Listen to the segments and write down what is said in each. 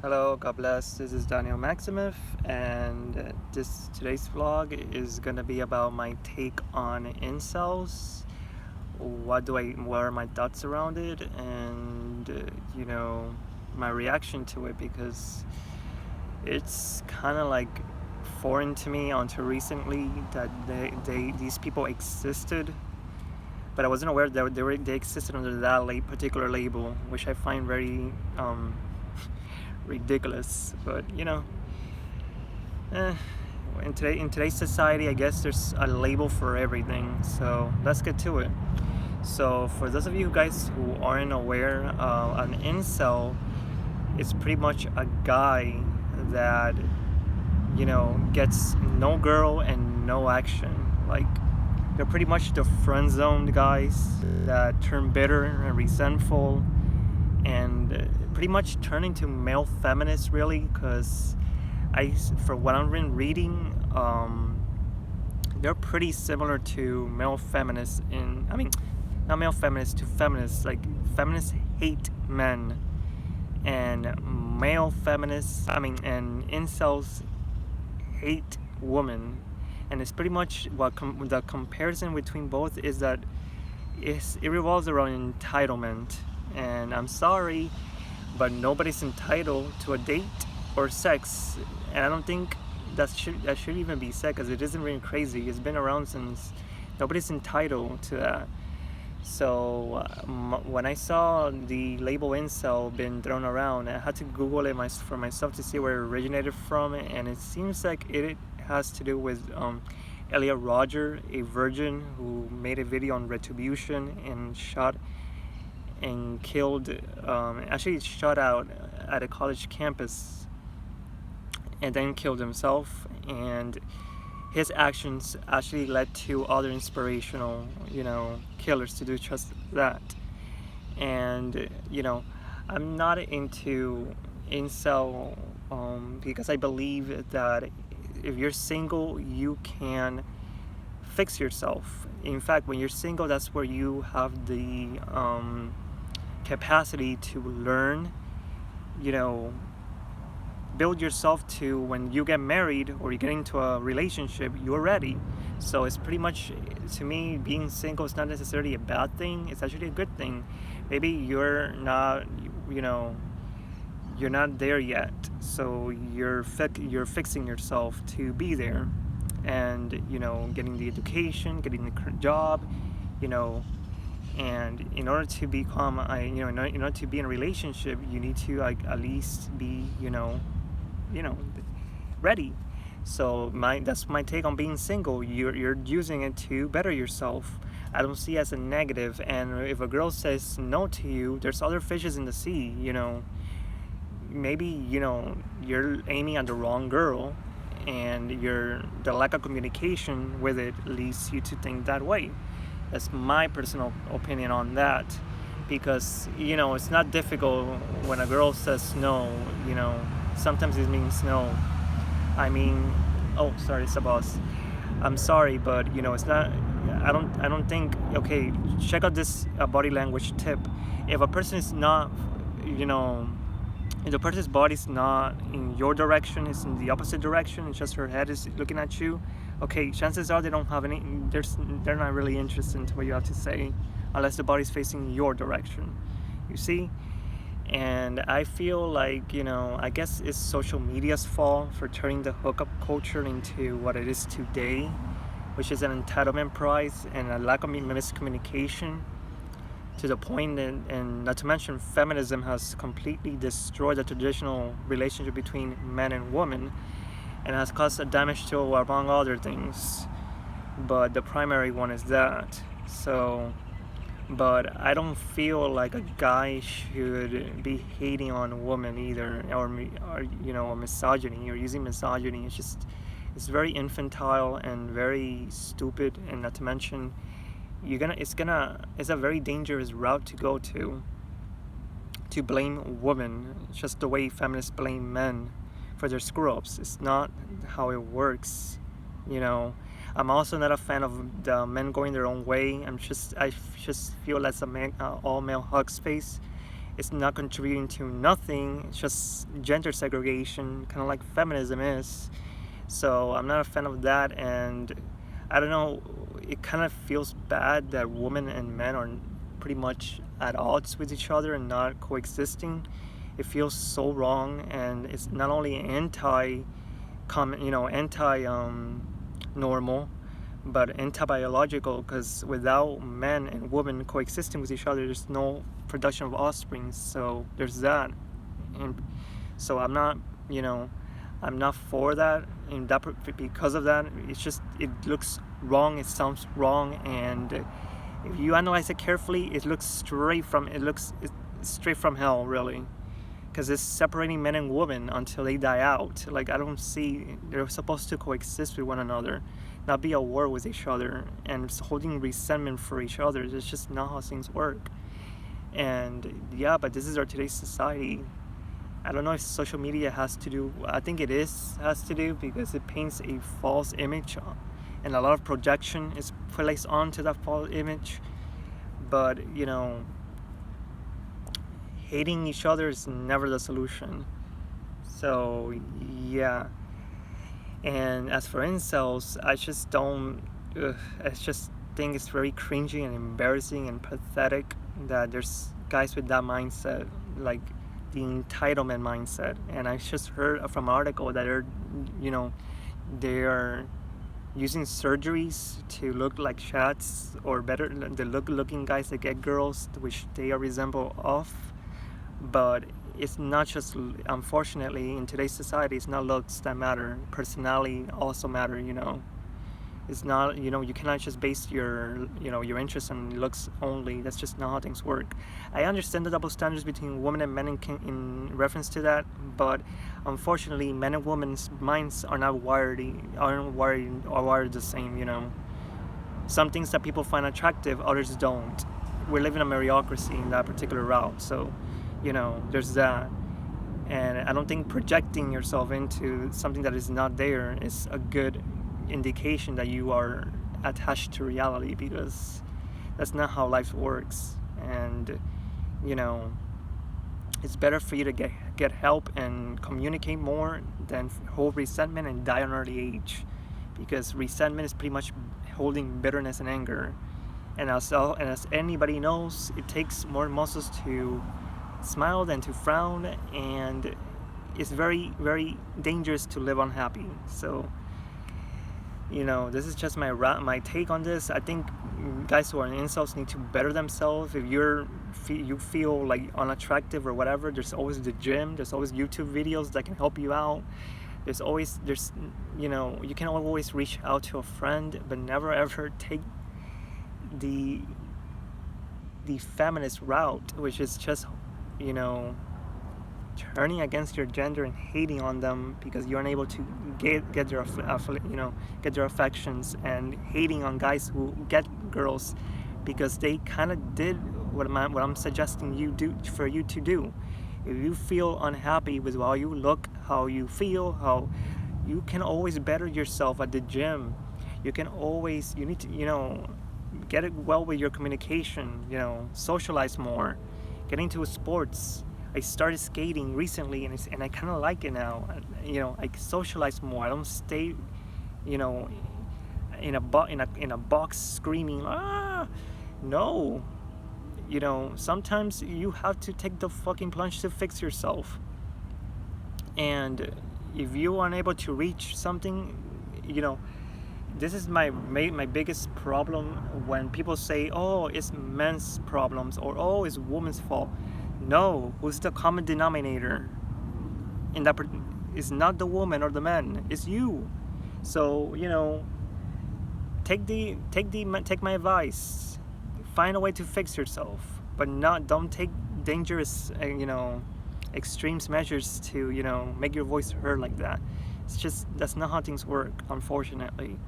Hello, God bless. This is Daniel Maximoff, and today's vlog is gonna be about my take on incels. What are my thoughts around it, and my reaction to it, because it's kind of like foreign to me until recently that these people existed, but I wasn't aware that they existed under that particular label, which I find very ridiculous. But eh, in today's society, I guess there's a label for everything. So let's get to it. So for those of you guys who aren't aware, an incel is pretty much a guy that gets no girl and no action. Like, they're pretty much the friend-zoned guys that turn bitter and resentful, and pretty much turn into male feminists, really, because for what I've been reading, they're pretty similar to male feminists not male feminists to feminists. Like, feminists hate men, and and incels hate women. And it's pretty much the comparison between both is that it revolves around entitlement. And I'm sorry, but nobody's entitled to a date or sex, and I don't think that should even be said, because it isn't really crazy. It's been around since. Nobody's entitled to that. So when I saw the label incel being thrown around, I had to Google it for myself to see where it originated from, and it seems like it has to do with Elliot Rodger, a virgin who made a video on retribution and shot and killed, actually shot out at a college campus, and then killed himself. And his actions actually led to other inspirational, killers to do just that. And I'm not into incel because I believe that if you're single, you can fix yourself. In fact, when you're single, that's where you have the capacity to learn, build yourself to when you get married or you get into a relationship, you're ready. So it's pretty much, to me, being single is not necessarily a bad thing. It's actually a good thing. Maybe you're not there yet, so you're fixing yourself to be there, and getting the education, getting the job, and in order to become in order to be in a relationship, you need to, like, at least be ready. So that's my take on being single. You're using it to better yourself. I don't see it as a negative. And if a girl says no to you, there's other fishes in the sea. Maybe you're aiming at the wrong girl, and the lack of communication with it leads you to think that way. That's my personal opinion on that, because it's not difficult when a girl says no. Sometimes it means no. Oh, sorry, it's a boss. I'm sorry, but it's not. I don't think. Okay, check out this body language tip. If a person is not, if the person's body's not in your direction, it's in the opposite direction, and just her head is looking at you, okay, chances are they don't have any. They're not really interested in what you have to say, unless the body's facing your direction. You see. And I feel like, I guess it's social media's fault for turning the hookup culture into what it is today, which is an entitlement prize and a lack of miscommunication, to the point that, and not to mention, feminism has completely destroyed the traditional relationship between men and women, and has caused a damage to, among other things. But the primary one is that. So. But I don't feel like a guy should be hating on a woman either, or misogyny, or using misogyny. It's very infantile and very stupid, and not to mention, it's a very dangerous route to go to blame women just the way feminists blame men for their screw-ups. It's not how it works. I'm also not a fan of the men going their own way. I just feel that's a all male hug space, it's not contributing to nothing. It's just gender segregation, kind of like feminism is. So I'm not a fan of that, and I don't know, it kind of feels bad that women and men are pretty much at odds with each other and not coexisting. It feels so wrong, and it's not only anti normal, but anti-biological, because without men and women coexisting with each other, there's no production of offspring. So there's that, and so you know, I'm not for that, and that because of that, it looks wrong, it sounds wrong, and if you analyze it carefully, it looks it's straight from hell, really, because it's separating men and women until they die out. Like, I don't see, they're supposed to coexist with one another, not be at war with each other and holding resentment for each other. It's just not how things work. And yeah, but this is our today's society. I don't know if social media has to do, I think has to do, because it paints a false image, and a lot of projection is placed onto that false image. But hating each other is never the solution. So yeah. And as for incels, I just don't. I just think it's very cringy and embarrassing and pathetic that there's guys with that mindset, like the entitlement mindset. And I just heard from an article that they're using surgeries to look like chats, or better, the looking guys that get girls, which they are resemble of. But it's not just, unfortunately, in today's society, it's not looks that matter. Personality also matter. It's not, you cannot just base your interest on looks only. That's just not how things work. I understand the double standards between women and men in reference to that, but unfortunately, men and women's minds are not wired the same. Some things that people find attractive, others don't. We're living a meritocracy in that particular route. So there's that. And I don't think projecting yourself into something that is not there is a good indication that you are attached to reality, because that's not how life works. And it's better for you to get help and communicate more than hold resentment and die on early age, because resentment is pretty much holding bitterness and anger. And as anybody knows, it takes more muscles to smile than to frown, and it's very, very dangerous to live unhappy. So this is just my take on this. I think guys who are incels need to better themselves. If you feel like unattractive or whatever, there's always the gym, there's always YouTube videos that can help you out. You can always reach out to a friend, but never ever take the feminist route, which is just turning against your gender and hating on them because you're unable to get their affections, and hating on guys who get girls because they kind of did what I'm suggesting you to do. If you feel unhappy with how you look, how you feel, how you can always better yourself at the gym. You need to get it well with your communication, socialize more, get into sports. I started skating recently, and I kind of like it now. I socialize more. I don't stay, in a box screaming. No. Sometimes you have to take the fucking plunge to fix yourself. And if you are unable to reach something, this is my biggest problem when people say, "Oh, it's men's problems," or "Oh, it's women's fault." No, who's the common denominator? In that, it's not the woman or the man. It's you. So take my advice. Find a way to fix yourself, but don't take dangerous, extreme measures to make your voice heard like that. That's not how things work, unfortunately.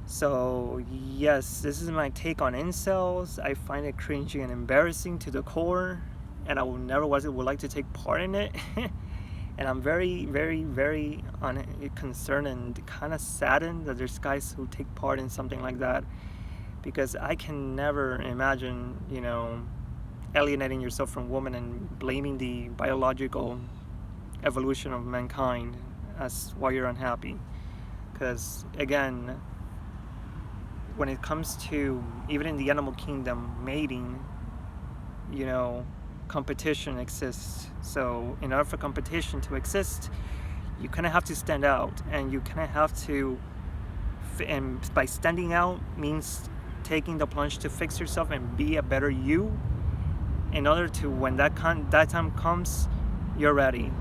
So yes, this is my take on incels. I find it cringy and embarrassing to the core, and I would like to take part in it. And I'm very, very, very concerned and kind of saddened that there's guys who take part in something like that, because I can never imagine, alienating yourself from women and blaming the biological evolution of mankind as why you're unhappy. Because again, when it comes to, even in the animal kingdom, mating, competition exists. So in order for competition to exist, you kind of have to stand out, and you kind of have to, and by standing out means taking the plunge to fix yourself and be a better you, in order to, when that time comes, you're ready,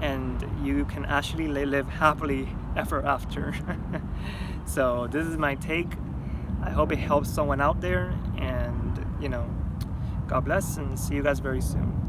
and you can actually live happily ever after. So this is my take. I hope it helps someone out there, and God bless, and see you guys very soon.